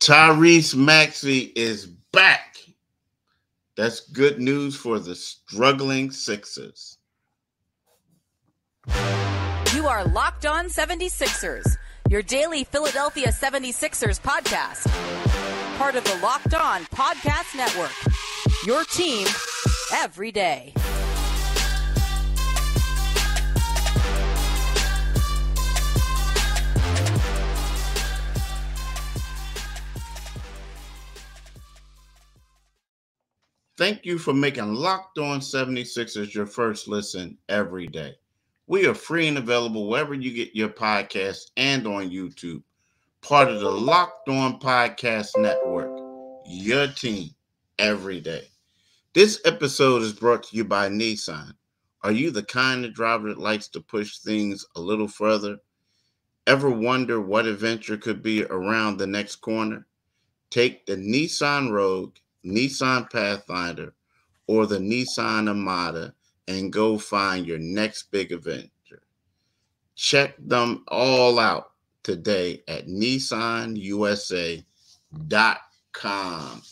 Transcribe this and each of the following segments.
Tyrese Maxey is back. That's good news for the struggling Sixers. You are Locked On 76ers, your daily Philadelphia 76ers podcast. Part of the Locked On Podcast Network, your team every day. Thank you for making Locked On 76ers your first listen every day. We are free and available wherever you get your podcasts and on YouTube. Part of the Locked On Podcast Network, your team every day. This episode is brought to you by Nissan. Are you the kind of driver that likes to push things a little further? Ever wonder what adventure could be around the next corner? Take the Nissan Rogue, Nissan Pathfinder, or the Nissan Armada and go find your next big adventure. Check them all out today at nissanusa.com.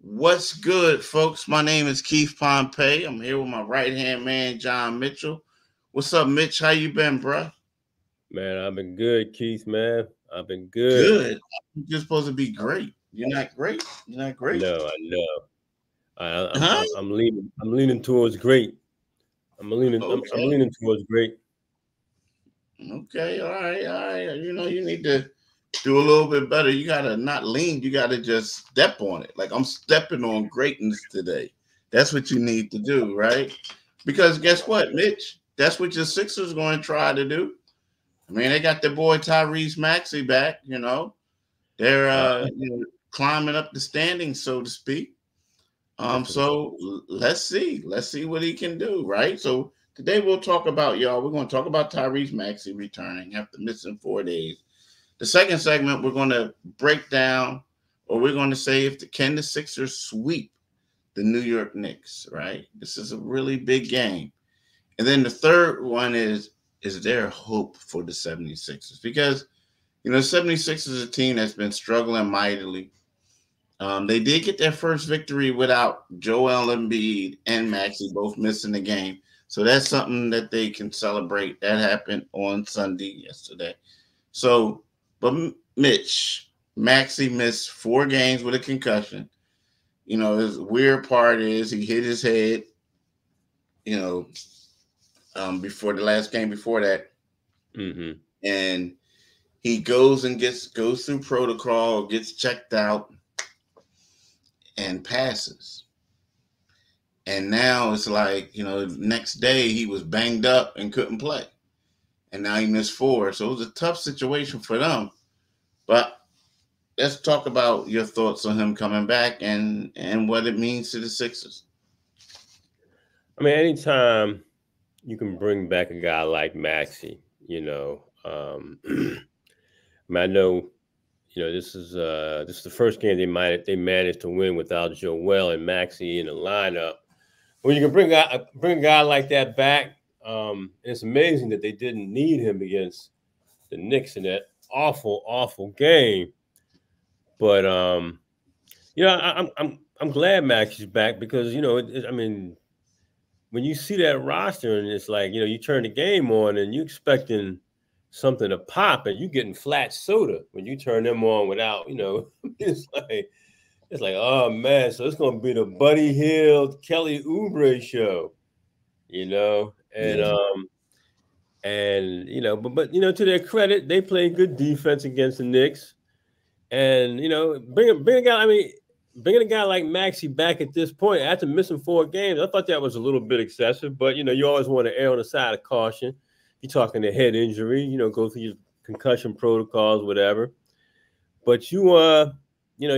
What's good, folks? My name is Keith Pompey. I'm here with my right-hand man, John Mitchell. What's up, Mitch? How you been, bro? Man, I've been good, Keith, man. I've been good. You're supposed to be great. You're not great. You're not great. No, I know. I'm leaning towards great. I'm leaning towards great. Okay, all right. You know, you need to do a little bit better. You gotta not lean. You gotta just step on it. Like I'm stepping on greatness today. That's what you need to do, right? Because guess what, Mitch? That's what your Sixers going to try to do. I mean, they got their boy Tyrese Maxey back. You know, they're climbing up the standings, so to speak. So let's see what he can do, right? So today we'll talk about, y'all. We're going to talk about Tyrese Maxey returning after missing 4 days. The second segment, we're going to break down, or we're going to say can the Sixers sweep the New York Knicks, right? This is a really big game. And then the third one is there hope for the 76ers? Because, you know, 76ers is a team that's been struggling mightily. They did get their first victory without Joel Embiid and Maxey both missing the game. So that's something that they can celebrate. That happened on Sunday yesterday. So, but Mitch, Maxey missed 4 games with a concussion. You know, his weird part is he hit his head, you know, before the last game before that. Mm-hmm. And he goes through protocol, gets checked out, and passes. And now it's like, you know, next day he was banged up and couldn't play. And now he missed 4. So it was a tough situation for them. But let's talk about your thoughts on him coming back and what it means to the Sixers. I mean, anytime you can bring back a guy like Maxey, you know, I mean, I know, you know, this is the first game they managed to win without Joel and Maxey in the lineup. When you can bring a guy like that back, it's amazing that they didn't need him against the Knicks in that awful game. But you know, I'm glad Maxey's back because, you know, I mean, when you see that roster and it's like, you know, you turn the game on and you expecting something to pop and you getting flat soda when you turn them on without, you know, it's like, oh man, so it's going to be the Buddy Hield, Kelly Oubre show, you know, and you know, but you know, to their credit, they played good defense against the Knicks, and you know, bringing a guy like Maxey back at this point after missing 4 games, I thought that was a little bit excessive, but you know, you always want to err on the side of caution. You're talking a head injury, you know, go through your concussion protocols, whatever. But you know,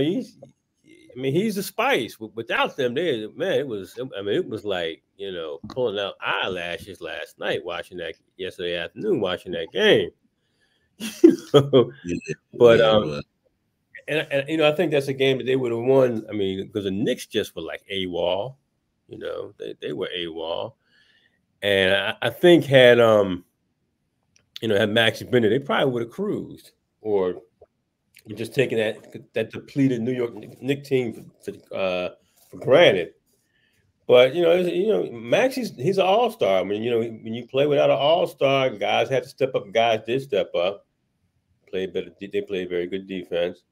he's the spice. Without them, it was like, you know, pulling out eyelashes last night yesterday afternoon watching that game. But and you know, I think that's a game that they would have won. I mean, because the Knicks just were like AWOL, you know, they were AWOL, and I think had Maxey been there, they probably would have cruised, or We're just taking that depleted New York Knicks team for granted. But Max, he's an all-star. I mean, when you play without an all-star, guys had to step up. Guys did step up, play better. They played very good defense.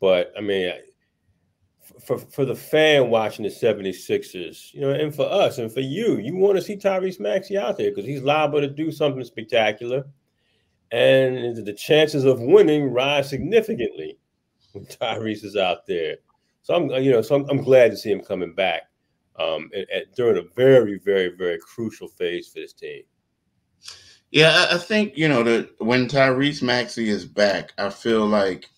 But I mean, for the fan watching the 76ers, and for us and for you want to see Tyrese Maxey out there because he's liable to do something spectacular, and the chances of winning rise significantly when Tyrese is out there. So I'm glad to see him coming back during a very, very, very crucial phase for this team. Yeah, I think that when Tyrese Maxey is back, I feel like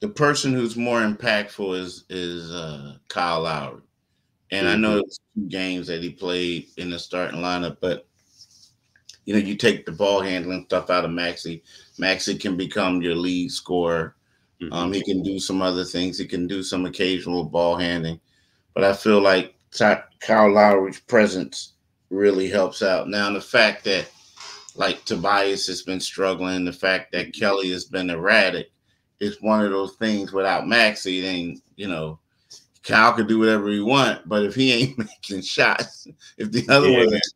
the person who's more impactful is Kyle Lowry. And I know it's 2 games that he played in the starting lineup, but you take the ball handling stuff out of Maxey. Maxey can become your lead scorer. He can do some other things. He can do some occasional ball handling. But I feel like Kyle Lowry's presence really helps out. Now, the fact that like Tobias has been struggling, the fact that Kelly has been erratic, is one of those things. Without Maxey, then Kyle could do whatever he want, but if he ain't making shots, if the other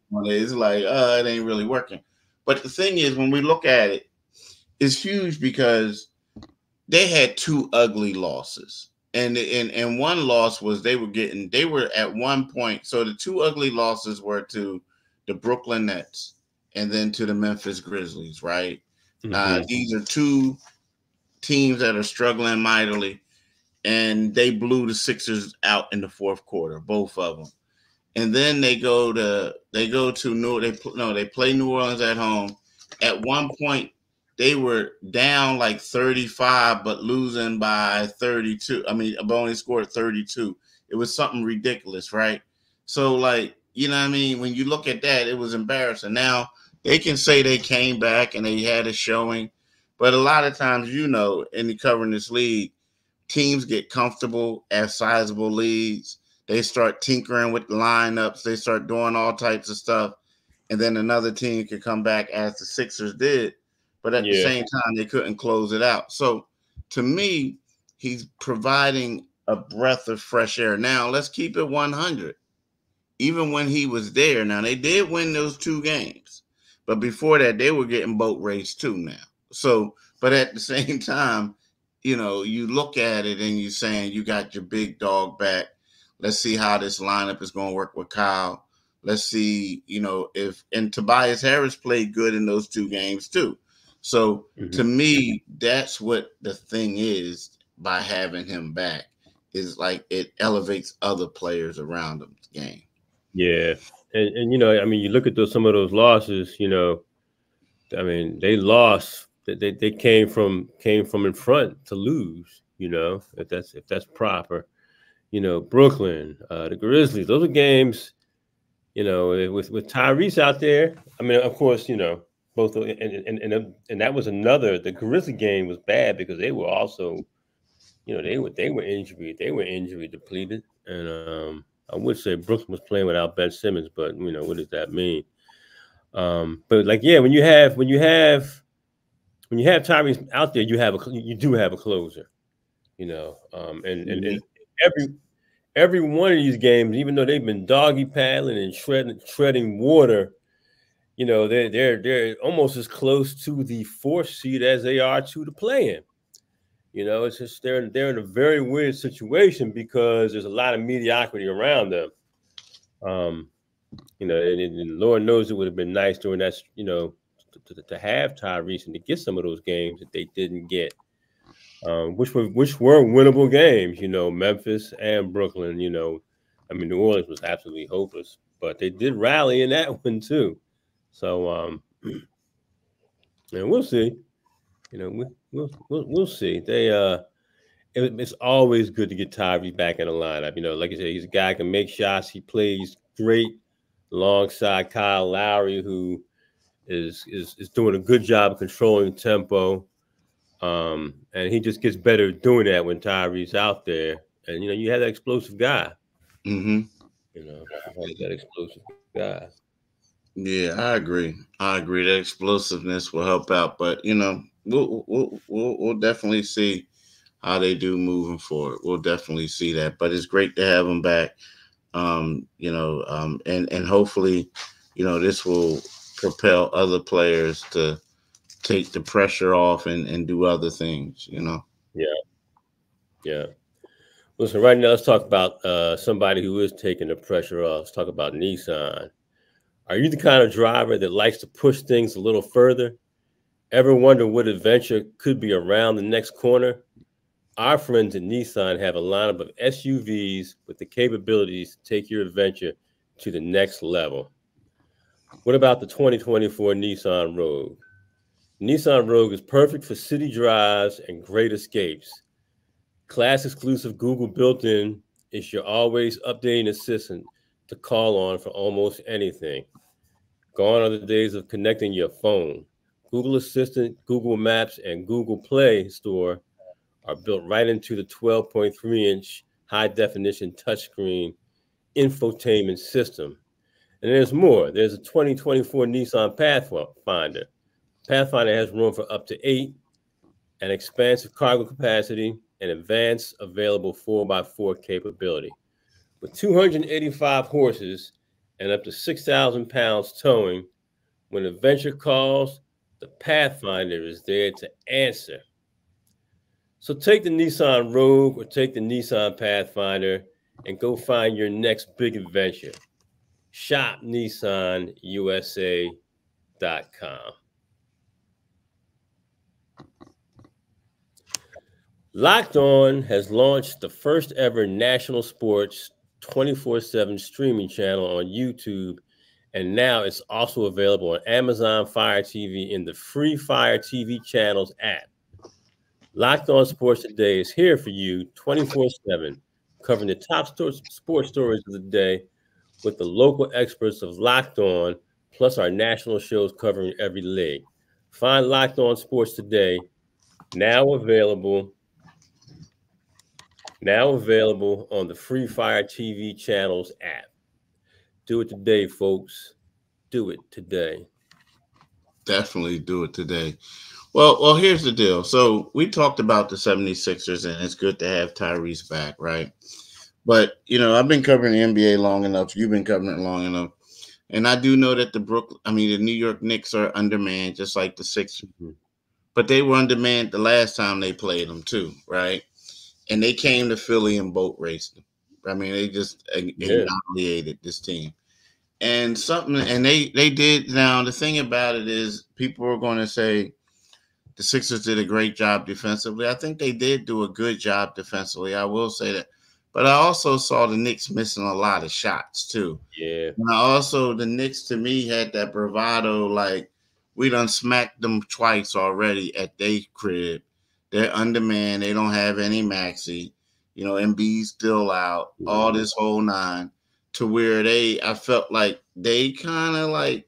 one is like, it ain't really working. But the thing is, when we look at it, it's huge because they had 2 ugly losses. And one loss was they were at one point. So the 2 ugly losses were to the Brooklyn Nets and then to the Memphis Grizzlies, right? These are 2 teams that are struggling mightily, and they blew the Sixers out in the 4th quarter, both of them. And then they play New Orleans at home. At one point, they were down like 35, but losing by 32. I mean, but only scored 32. It was something ridiculous, right? So, like, you know what I mean? When you look at that, it was embarrassing. Now, they can say they came back and they had a showing, but a lot of times, in covering this league, teams get comfortable at sizable leads. They start tinkering with the lineups. They start doing all types of stuff. And then another team can come back as the Sixers did. But at the same time, they couldn't close it out. So to me, he's providing a breath of fresh air. Now, let's keep it 100. Even when he was there, now they did win those 2 games. But before that, they were getting boat raced too now. So, but at the same time, you look at it and you're saying you got your big dog back. Let's see how this lineup is going to work with Kyle. Let's see, and Tobias Harris played good in those 2 games too. So to me, that's what the thing is by having him back, is like it elevates other players around him game. Yeah. And I mean, you look at some of those losses, I mean, they lost. They came from in front to lose, if that's proper. Brooklyn, the Grizzlies, those are games, with Tyrese out there. I mean, of course, both and that was another. The Grizzly game was bad because they were also, they were injury depleted, and I would say Brooklyn was playing without Ben Simmons, but what does that mean? But like, when you have Tyrese out there, you do have a closer, and every one of these games, even though they've been doggy paddling and treading water, they're almost as close to the 4th seed as they are to the play-in. It's just they're in a very weird situation because there's a lot of mediocrity around them. And Lord knows it would have been nice during that, to have Tyrese and to get some of those games that they didn't get, which were winnable games. Memphis and Brooklyn. I mean, New Orleans was absolutely hopeless, but they did rally in that one too. So, and we'll see. We'll see. It's always good to get Tyrese back in the lineup. Like I said, he's a guy who can make shots. He plays great alongside Kyle Lowry, who is doing a good job of controlling tempo. And he just gets better at doing that when Tyrese's out there. And you have that explosive guy. That explosive guy. Yeah, I agree. That explosiveness will help out, but we'll definitely see how they do moving forward. We'll definitely see that. But it's great to have them back. And hopefully, this will propel other players to take the pressure off and do other things. Yeah, yeah. Listen, right now, let's talk about somebody who is taking the pressure off. Let's talk about Nissan. Are you the kind of driver that likes to push things a little further? Ever wonder what adventure could be around the next corner? Our friends at Nissan have a lineup of SUVs with the capabilities to take your adventure to the next level. What about the 2024 Nissan Rogue? Nissan Rogue is perfect for city drives and great escapes. Class exclusive Google built-in is your always updating assistant to call on for almost anything. Gone are the days of connecting your phone. Google Assistant, Google Maps, and Google Play Store are built right into the 12.3-inch high-definition touchscreen infotainment system. And there's more. There's a 2024 Nissan Pathfinder. Pathfinder has room for up to 8, an expansive cargo capacity, and advanced available 4x4 capability. With 285 horses and up to 6,000 pounds towing, when adventure calls, the Pathfinder is there to answer. So take the Nissan Rogue or take the Nissan Pathfinder and go find your next big adventure. Shop NissanUSA.com. Locked On has launched the first ever national sports 24/7 streaming channel on YouTube, and now it's also available on Amazon Fire TV in the free Fire TV channels app. Locked On Sports Today is here for you 24/7, covering the top sports stories of the day with the local experts of Locked On, plus our national shows covering every league. Find Locked On Sports Today, now available on the free Fire TV channels app. Do it today, folks. Do it today. Definitely do it today. Well, here's the deal. So we talked about the 76ers, and it's good to have Tyrese back, right? But, I've been covering the NBA long enough. You've been covering it long enough. And I do know that the New York Knicks are undermanned, just like the Sixers. Mm-hmm. But they were undermanned the last time they played them too, right? And they came to Philly and boat raced them. I mean, they just annihilated this team. And they did. Now, the thing about it is people are going to say the Sixers did a great job defensively. I think they did do a good job defensively. I will say that. But I also saw the Knicks missing a lot of shots too. Yeah. And the Knicks to me had that bravado, like we done smacked them twice already at their crib. They're undermanned. They don't have any Maxey. Embiid's still out. Mm-hmm. All this whole nine. To where I felt like they kind of like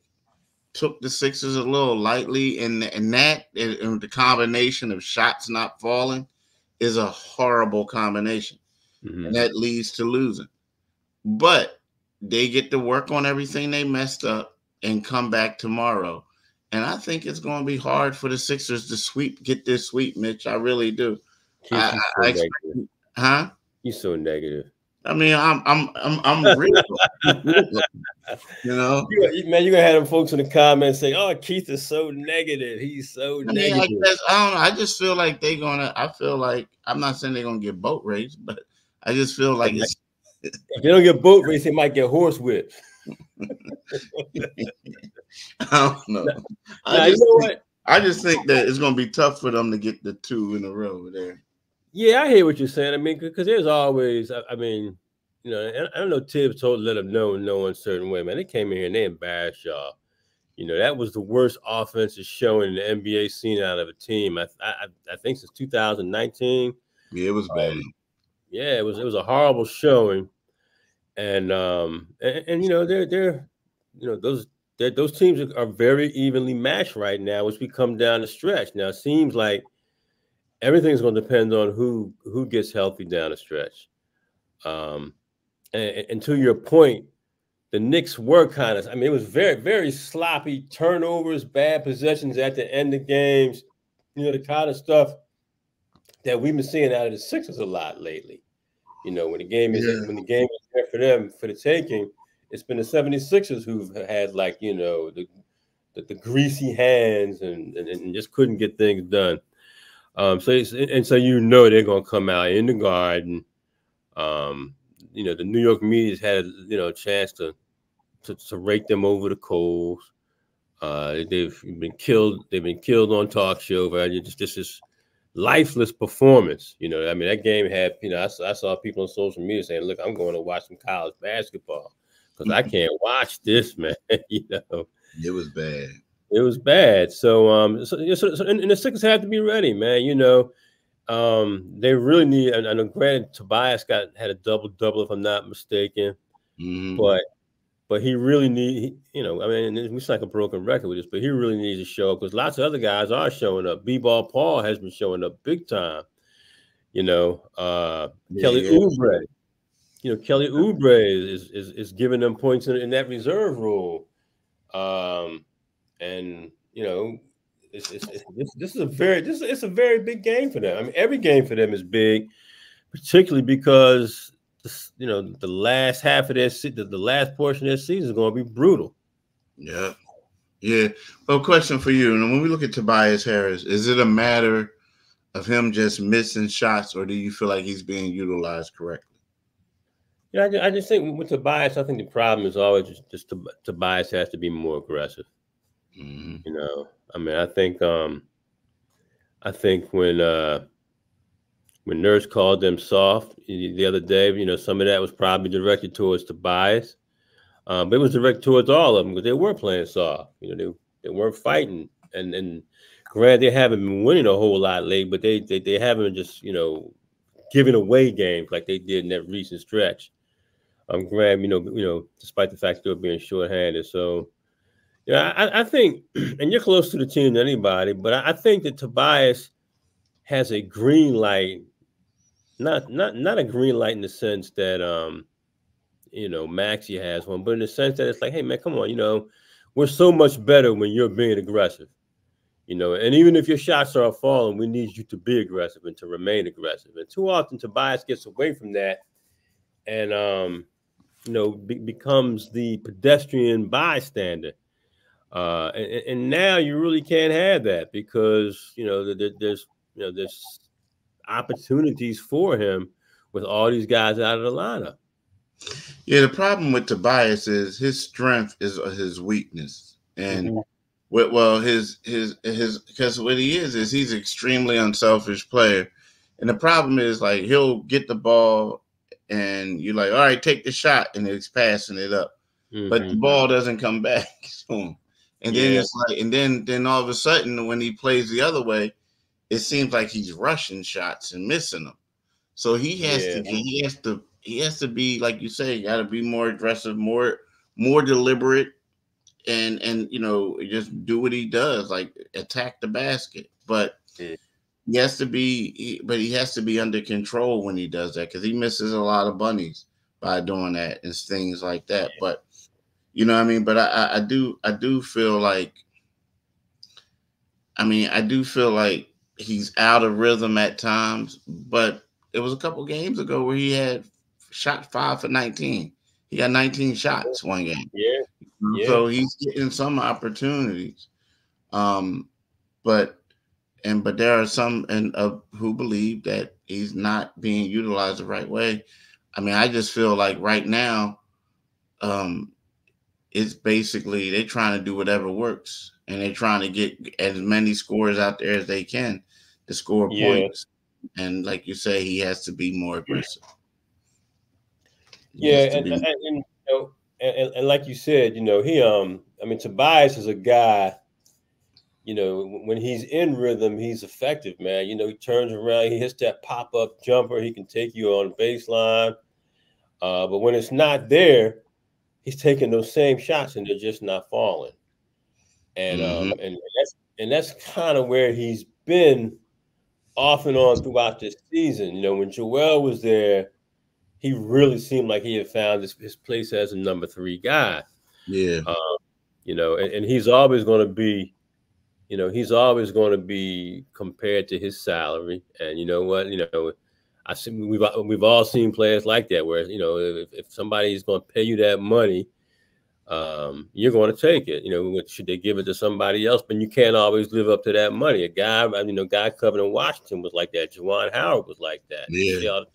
took the Sixers a little lightly, and the combination of shots not falling is a horrible combination, mm-hmm. and that leads to losing. But they get to work on everything they messed up and come back tomorrow. And I think it's going to be hard for the Sixers to get this sweep, Mitch. I really do. Huh? You're so negative. I mean, I'm real. Man, you're gonna have them folks in the comments saying, "Oh, Keith is so negative. He's so negative." I don't know. I just feel like they're gonna. I feel like I'm not saying they're gonna get boat raced, but I just feel like if they don't get boat raced, they might get horse whipped. I don't know. I just think that it's gonna be tough for them to get the 2 in a row there. Yeah, I hear what you're saying. I mean, because there's always, I mean, I don't know. Tibbs let them know in no uncertain way, man. They came in here and they embarrassed y'all. That was the worst offensive showing in the NBA scene out of a team. I think since 2019. Yeah, it was bad. Yeah, it was a horrible showing, and those teams are very evenly matched right now as we come down the stretch. Now it seems like everything's going to depend on who gets healthy down the stretch. And to your point, the Knicks were it was very, very sloppy turnovers, bad possessions at the end of games. the kind of stuff that we've been seeing out of the Sixers a lot lately. When the game is there for them for the taking, it's been the 76ers who've had like, the greasy hands and just couldn't get things done. So they're gonna come out in the Garden. The New York media's had a chance to rake them over the coals. They've been killed. They've been killed on talk show. But this is lifeless performance. That game had. I saw people on social media saying, "Look, I'm going to watch some college basketball because I can't watch this, man." It was bad. It was bad. So and the Sixers have to be ready, man. They really need. And granted, Tobias had a double-double, if I'm not mistaken, but he really need. It's like a broken record with this, but he really needs to show up because lots of other guys are showing up. B-Ball Paul has been showing up big time. Kelly Oubre. Kelly Oubre is giving them points in that reserve role. This is a very big game for them. Every game for them is big, particularly because the last half of the last portion of their season is going to be brutal. Yeah. Well, question for you. And when we look at Tobias Harris, is it a matter of him just missing shots, or do you feel like he's being utilized correctly? I just think with Tobias, I think the problem is always just Tobias has to be more aggressive. I think when Nurse called them soft the other day, some of that was probably directed towards Tobias, but it was directed towards all of them because they were playing soft. They weren't fighting, and granted they haven't been winning a whole lot lately, but they haven't just giving away games like they did in that recent stretch. Granted, despite the fact they're being shorthanded, so. I think, and you're close to the team than anybody, but I think that Tobias has a green light, not a green light in the sense that Maxey has one, but in the sense that it's like, hey man, come on, we're so much better when you're being aggressive, and even if your shots are falling, we need you to be aggressive and to remain aggressive. And too often Tobias gets away from that, and becomes the pedestrian bystander. And now you really can't have that because there's opportunities for him with all these guys out of the lineup. Yeah, the problem with Tobias is his strength is his weakness, and his because what he is he's extremely unselfish player, and the problem is like he'll get the ball and you're like, all right, take the shot, and he's passing it up, but the ball doesn't come back to him. And then it's like, and then all of a sudden, when he plays the other way, it seems like he's rushing shots and missing them. So he has to be, like you say, got to be more aggressive, more deliberate, and just do what he does, like attack the basket. But he has to be under control when he does that because he misses a lot of bunnies by doing that and things like that. But you know what I mean? But I do feel like he's out of rhythm at times. But it was a couple games ago where he had shot 5 for 19. He got 19 shots one game. Yeah. So he's getting some opportunities. But there are some who believe that he's not being utilized the right way. I just feel like right now, it's basically they're trying to do whatever works, and they're trying to get as many scores out there as they can to score points. And like you say, he has to be more aggressive. And like you said, Tobias is a guy. When he's in rhythm, he's effective, man. He turns around, he hits that pop-up jumper, he can take you on the baseline. But when it's not there, he's taking those same shots and they're just not falling. And and that's kind of where he's been off and on throughout this season. When Joel was there, he really seemed like he had found his place as a number 3 guy. Yeah. And he's always going to be, you know, he's always going to be compared to his salary. And you know what, you know, we've all seen players like that, where, you know, if somebody's going to pay you that money, you're going to take it. You know, should they give it to somebody else? But you can't always live up to that money. A guy, you know, guy covered in Washington was like that. Juwan Howard was like that. Yeah. You see all the time.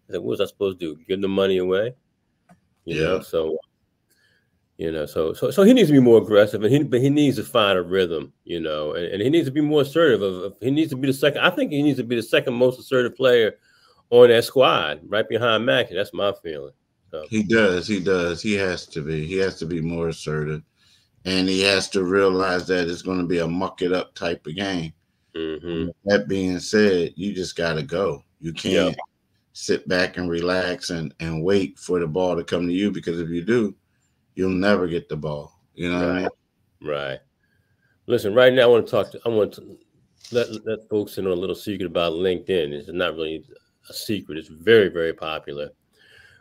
I said, what was I supposed to do? Give the money away? You know, so. You know, so he needs to be more aggressive, but he needs to find a rhythm, you know, and he needs to be more assertive. He needs to be the second. I think he needs to be the second most assertive player on that squad, right behind Maxey. That's my feeling. So. He does. He has to be. He has to be more assertive, and he has to realize that it's going to be a muck it up type of game. Mm-hmm. That being said, you just got to go. You can't sit back and relax and wait for the ball to come to you, because if you do, you'll never get the ball. You know what I mean? Right. Listen, right now I want to let folks in on a little secret about LinkedIn. It's not really a secret. It's very, very popular.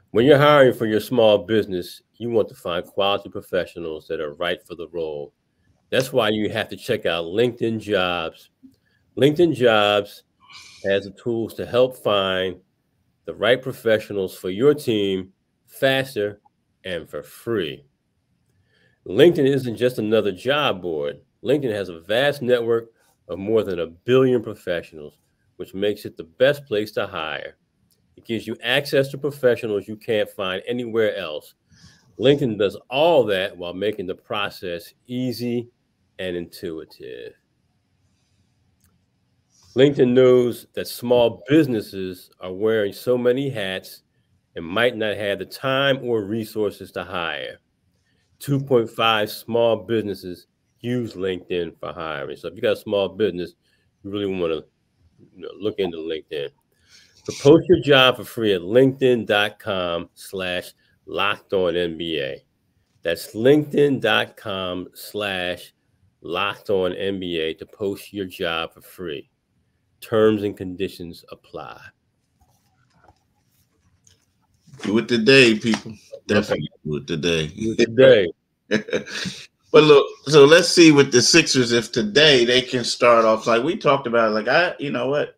When you're hiring for your small business, you want to find quality professionals that are right for the role. That's why you have to check out LinkedIn Jobs. LinkedIn Jobs has the tools to help find the right professionals for your team faster and for free. LinkedIn isn't just another job board. LinkedIn has a vast network of more than 1 billion professionals, which makes it the best place to hire. It gives you access to professionals you can't find anywhere else. LinkedIn does all that while making the process easy and intuitive. LinkedIn knows that small businesses are wearing so many hats and might not have the time or resources to hire. 2.5 small businesses use LinkedIn for hiring. So if you got a small business, you really want to look into LinkedIn. So post your job for free at linkedin.com/LockedOnNBA. That's linkedin.com/LockedOnNBA to post your job for free. Terms and conditions apply. Do it today, people. Definitely do it today. Do it today. But look, so let's see with the Sixers, if today they can start off like we talked about. Like you know what?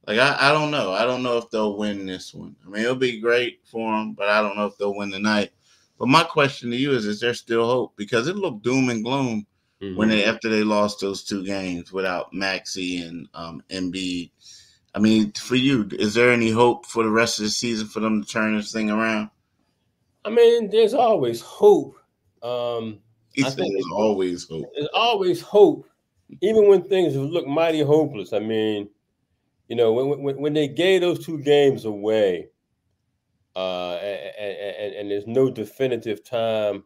Like I don't know. I don't know if they'll win this one. I mean, it'll be great for them, but I don't know if they'll win tonight. But my question to you is there still hope? Because it looked doom and gloom when after they lost those 2 games without Maxey and Embiid. I mean, for you, is there any hope for the rest of the season for them to turn this thing around? I mean, there's always hope. I think there's always hope. There's always hope, even when things look mighty hopeless. I mean, you know, when they gave those 2 games away, and there's no definitive time.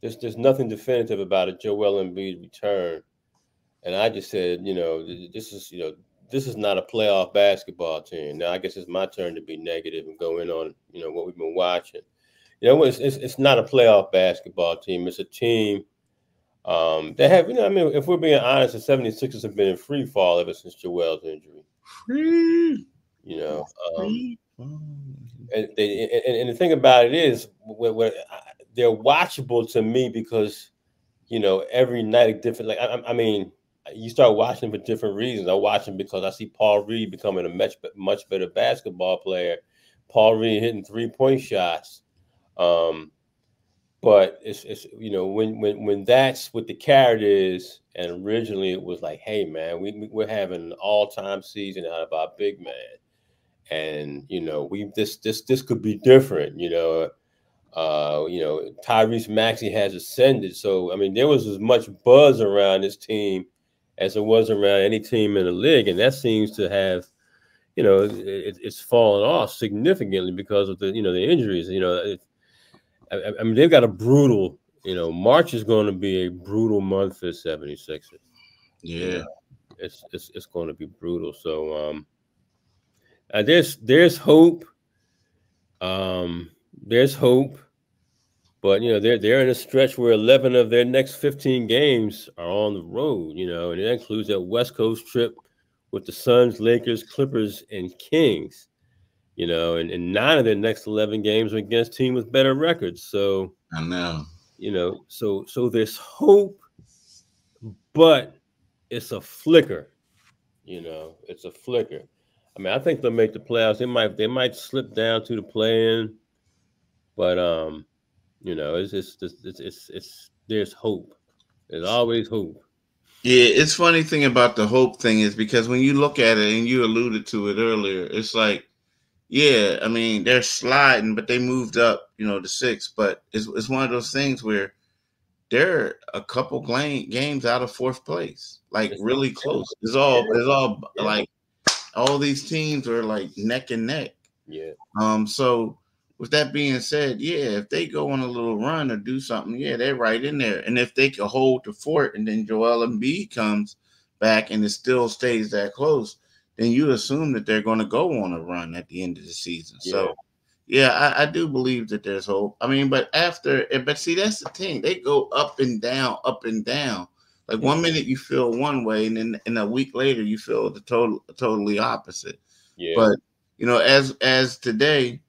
There's nothing definitive about a Joel Embiid return, and I just said, you know, this is not a playoff basketball team. Now I guess it's my turn to be negative and go in on, you know, what we've been watching. You know, it's not a playoff basketball team. It's a team. They have, you know, I mean, if we're being honest, the 76ers have been in free fall ever since Joel's injury. Free. You know, and the thing about it is, they're watchable to me because, you know, every night a different. Like I mean, you start watching for different reasons. I watch them because I see Paul Reed becoming a much better basketball player. Paul Reed hitting 3-point shots. But it's you know, when that's what the carrot is, and originally it was like, hey man, we're having an all-time season out of our big man, and you know, this could be different, you know. Tyrese Maxey has ascended, so I mean, there was as much buzz around this team as there was around any team in the league, and that seems to have, you know, it's fallen off significantly because of the injuries. You know, I mean, they've got a brutal, you know, March is going to be a brutal month for the 76ers. Yeah. You know, it's going to be brutal. So there's hope. There's hope. But, you know, they're in a stretch where 11 of their next 15 games are on the road, you know, and it includes that West Coast trip with the Suns, Lakers, Clippers, and Kings. You know, and 9 of their next 11 games are against teams with better records. So I know. You know, so there's hope, but it's a flicker. You know, it's a flicker. I mean, I think they'll make the playoffs. They might slip down to the play-in, but you know, it's there's hope. There's always hope. Yeah, it's funny thing about the hope thing is because when you look at it, and you alluded to it earlier, it's like, yeah, I mean, they're sliding, but they moved up, to 6. But it's one of those things where they're a couple games out of 4th place, like really close. It's all like all these teams are like neck and neck. Yeah. So with that being said, yeah, if they go on a little run or do something, yeah, they're right in there. And if they can hold the fort and then Joel Embiid comes back and it still stays that close, then you assume that they're going to go on a run at the end of the season. Yeah. So, yeah, I do believe that there's hope. I mean, but see, that's the thing. They go up and down, up and down. Like 1 minute you feel one way, and then in a week later you feel the totally opposite. Yeah. But as today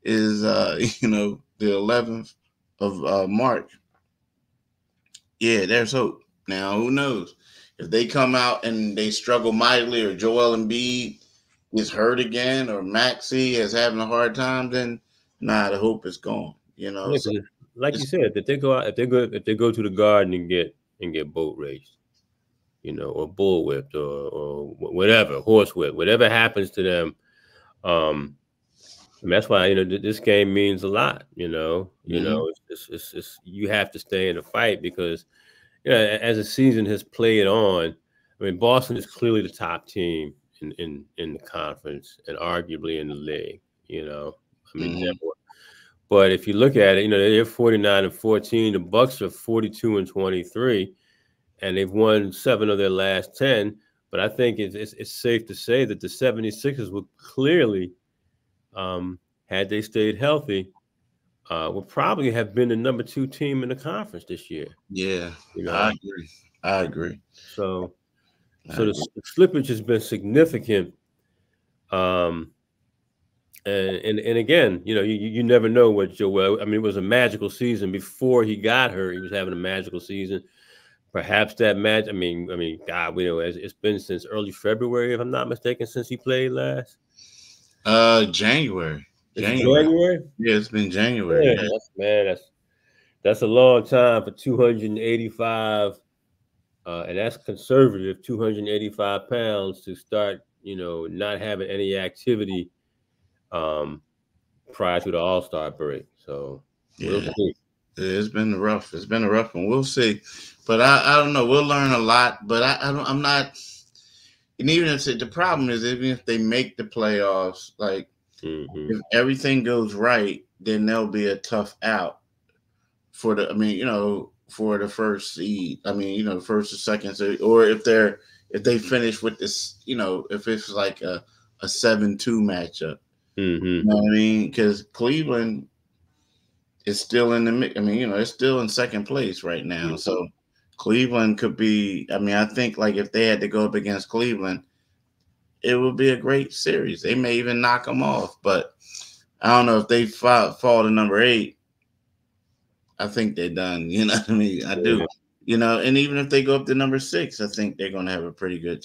is the 11th of March. Yeah, there's hope. Now who knows if they come out and they struggle mightily, or Joel Embiid is hurt again, or Maxey is having a hard time, then the hope is gone. Yeah, so, like you said, that they go out, if they go to the garden and get boat raced, or bull whipped, or whatever, horse whipped, whatever happens to them. And that's why this game means a lot. It's you have to stay in the fight because as the season has played on, I mean, Boston is clearly the top team in the conference and arguably in the league. I mean, but if you look at it, they're 49-14. The Bucks are 42-23, and they've won 7 of their last 10. But I think it's safe to say that the 76ers will clearly, had they stayed healthy, would probably have been the number 2 team in the conference this year. Yeah, I agree. So the slippage has been significant. And again, you never know what Joel. I mean, it was a magical season before he got hurt. He was having a magical season. Perhaps that match. I mean, God, it's been since early February, if I'm not mistaken, since he played last. January. January? Yeah, it's been January. Yeah. That's a long time for 285, and that's conservative. 285 pounds to start, not having any activity prior to the All-Star break. So we'll see. It's been rough. It's been a rough one. We'll see, but I don't know. We'll learn a lot. But I'm not. And even if the problem is, even if they make the playoffs, like if everything goes right, then there'll be a tough out for for the first seed. I mean, the first or second seed, or if they finish with this, if it's like a 7-2 matchup. You know what I mean? Because Cleveland is still in the mix. I mean, it's still in second place right now. So Cleveland could be. I mean, I think like if they had to go up against Cleveland, it would be a great series. They may even knock them off, but I don't know if they fall to number 8. I think they're done. You know what I mean? I do. And even if they go up to number 6, I think they're going to have a pretty good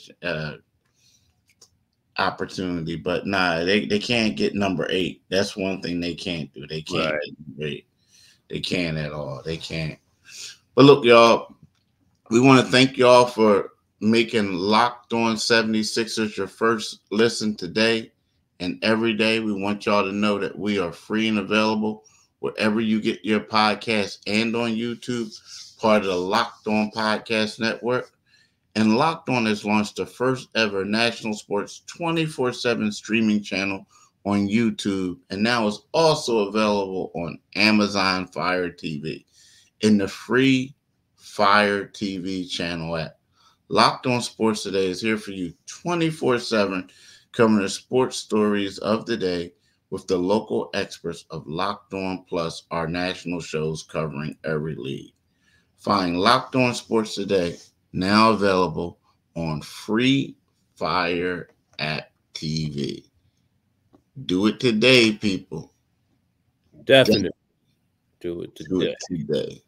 opportunity. But they can't get number 8. That's one thing they can't do. They can't get number 8. They can't at all. They can't. But look, y'all, we want to thank y'all for making Locked On 76ers your first listen today and every day. We want y'all to know that we are free and available wherever you get your podcast and on YouTube, part of the Locked On Podcast Network. And Locked On has launched the first ever national sports 24/7 streaming channel on YouTube, and now it's also available on Amazon Fire TV in the free Fire TV channel app. Locked On Sports Today is here for you 24/7, covering the sports stories of the day with the local experts of Locked On Plus, our national shows covering every league. Find Locked On Sports Today, now available on free Fire app TV. Do it today, people. Definitely. Do it today.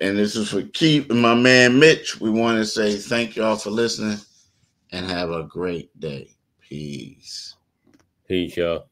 And this is for Keith and my man Mitch. We want to say thank y'all for listening and have a great day. Peace. Peace, y'all.